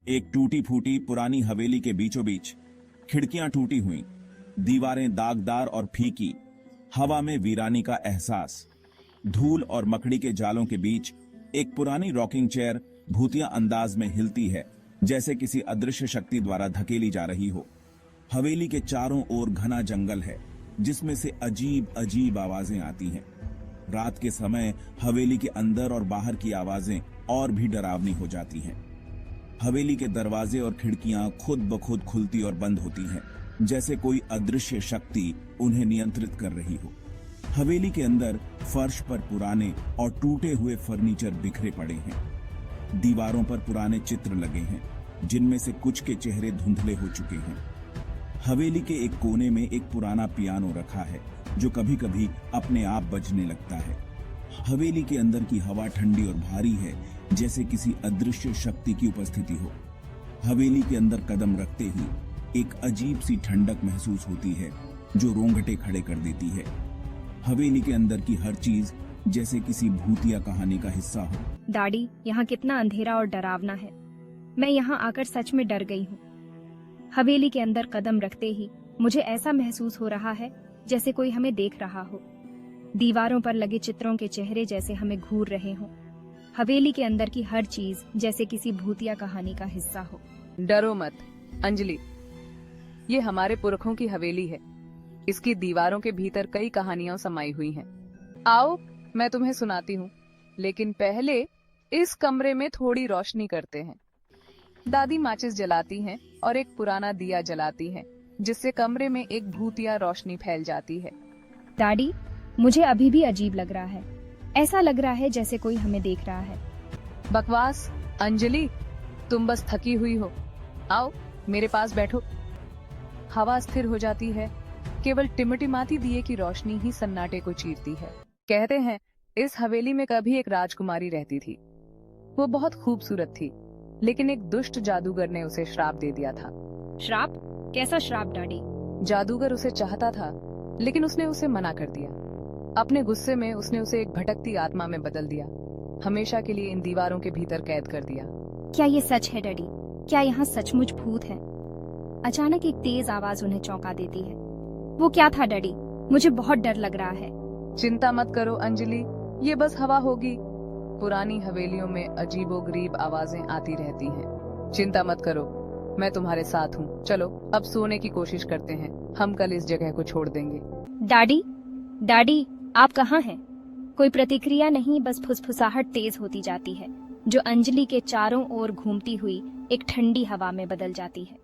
एक टूटी फूटी पुरानी हवेली के बीचों बीच खिड़कियां टूटी हुई, दीवारें दागदार और फीकी, हवा में वीरानी का एहसास। धूल और मकड़ी के जालों के बीच एक पुरानी रॉकिंग चेयर भूतिया अंदाज में हिलती है, जैसे किसी अदृश्य शक्ति द्वारा धकेली जा रही हो। हवेली के चारों ओर घना जंगल है, जिसमें से अजीब अजीब आवाजें आती हैं। रात के समय हवेली के अंदर और बाहर की आवाजें और भी डरावनी हो जाती हैं। हवेली के दरवाजे और खिड़कियां खुद ब खुद खुलती और बंद होती हैं, जैसे कोई अदृश्य शक्ति उन्हें नियंत्रित कर रही हो। हवेली के अंदर फर्श पर पुराने और टूटे हुए फर्नीचर बिखरे पड़े हैं। दीवारों पर पुराने चित्र लगे हैं, जिनमें से कुछ के चेहरे धुंधले हो चुके हैं। हवेली के एक कोने में एक पुराना पियानो रखा है, जो कभी कभी अपने आप बजने लगता है। हवेली के अंदर की हवा ठंडी और भारी है, जैसे किसी अदृश्य शक्ति की उपस्थिति हो। हवेली के अंदर कदम रखते ही एक अजीब सी ठंडक महसूस होती है, जो रोंगटे खड़े कर देती है। हवेली के अंदर की हर चीज जैसे किसी भूतिया कहानी का हिस्सा हो। डैडी, यहाँ कितना अंधेरा और डरावना है। मैं यहाँ आकर सच में डर गई हूँ। हवेली के अंदर कदम रखते ही मुझे ऐसा महसूस हो रहा है जैसे कोई हमें देख रहा हो। दीवारों पर लगे चित्रों के चेहरे जैसे हमें घूर रहे हों। हवेली के अंदर की हर चीज जैसे किसी भूतिया कहानी का हिस्सा हो। डरो मत अंजलि, ये हमारे पुरखों की हवेली है। इसकी दीवारों के भीतर कई कहानियां समाई हुई हैं। आओ, मैं तुम्हें सुनाती हूँ, लेकिन पहले इस कमरे में थोड़ी रोशनी करते हैं। दादी माचिस जलाती हैं और एक पुराना दिया जलाती हैं, जिससे कमरे में एक भूतिया रोशनी फैल जाती है। डैडी, मुझे अभी भी अजीब लग रहा है। ऐसा लग रहा है जैसे कोई हमें देख रहा है। बकवास अंजलि, तुम बस थकी हुई हो। आओ मेरे पास बैठो। हवा स्थिर हो जाती है, केवल टिमटिमाती दिए की रोशनी ही सन्नाटे को चीरती है। कहते हैं इस हवेली में कभी एक राजकुमारी रहती थी। वो बहुत खूबसूरत थी, लेकिन एक दुष्ट जादूगर ने उसे श्राप दे दिया था। श्राप? कैसा श्राप डैडी? जादूगर उसे चाहता था, लेकिन उसने उसे मना कर दिया। अपने गुस्से में उसने उसे एक भटकती आत्मा में बदल दिया, हमेशा के लिए इन दीवारों के भीतर कैद कर दिया। क्या ये सच है डैडी? क्या यहाँ सचमुच भूत है? अचानक एक तेज आवाज उन्हें चौंका देती है। वो क्या था डैडी? मुझे बहुत डर लग रहा है। चिंता मत करो अंजलि, ये बस हवा होगी। पुरानी हवेलियों में अजीबोगरीब आवाजें आती रहती हैं। चिंता मत करो, मैं तुम्हारे साथ हूँ। चलो अब सोने की कोशिश करते हैं। हम कल इस जगह को छोड़ देंगे। डैडी, आप कहाँ हैं? कोई प्रतिक्रिया नहीं, बस फुसफुसाहट तेज होती जाती है, जो अंजलि के चारों ओर घूमती हुई एक ठंडी हवा में बदल जाती है।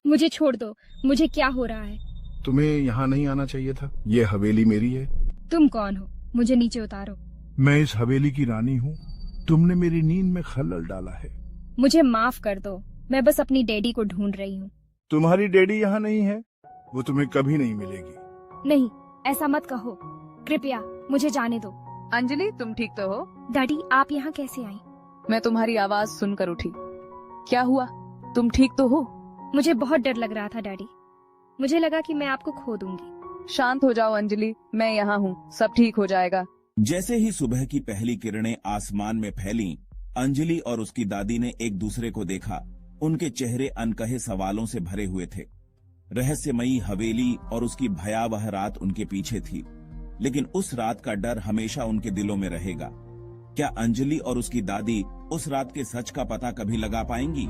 मुझे छोड़ दो, मुझे क्या हो रहा है? तुम्हें यहाँ नहीं आना चाहिए था। ये हवेली मेरी है। तुम कौन हो? मुझे नीचे उतारो। मैं इस हवेली की रानी हूँ। तुमने मेरी नींद में खलल डाला है। मुझे माफ कर दो, मैं बस अपनी डैडी को ढूंढ रही हूँ। तुम्हारी डैडी यहाँ नहीं है, वो तुम्हें कभी नहीं मिलेगी। नहीं, ऐसा मत कहो, कृपया मुझे जाने दो। अंजलि, तुम ठीक तो हो? डैडी, आप यहाँ कैसे आई? मैं तुम्हारी आवाज सुनकर उठी। क्या हुआ, तुम ठीक तो हो? मुझे बहुत डर लग रहा था डैडी। मुझे लगा कि मैं आपको खो दूंगी। शांत हो जाओ अंजलि, मैं यहाँ हूँ, सब ठीक हो जाएगा। जैसे ही सुबह की पहली किरणें आसमान में फैलीं, अंजलि और उसकी दादी ने एक दूसरे को देखा। उनके चेहरे अनकहे सवालों से भरे हुए थे। रहस्यमयी हवेली और उसकी भयावह रात उनके पीछे थी, लेकिन उस रात का डर हमेशा उनके दिलों में रहेगा। क्या अंजलि और उसकी दादी उस रात के सच का पता कभी लगा पाएंगी,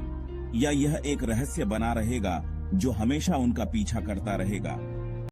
या यह एक रहस्य बना रहेगा जो हमेशा उनका पीछा करता रहेगा?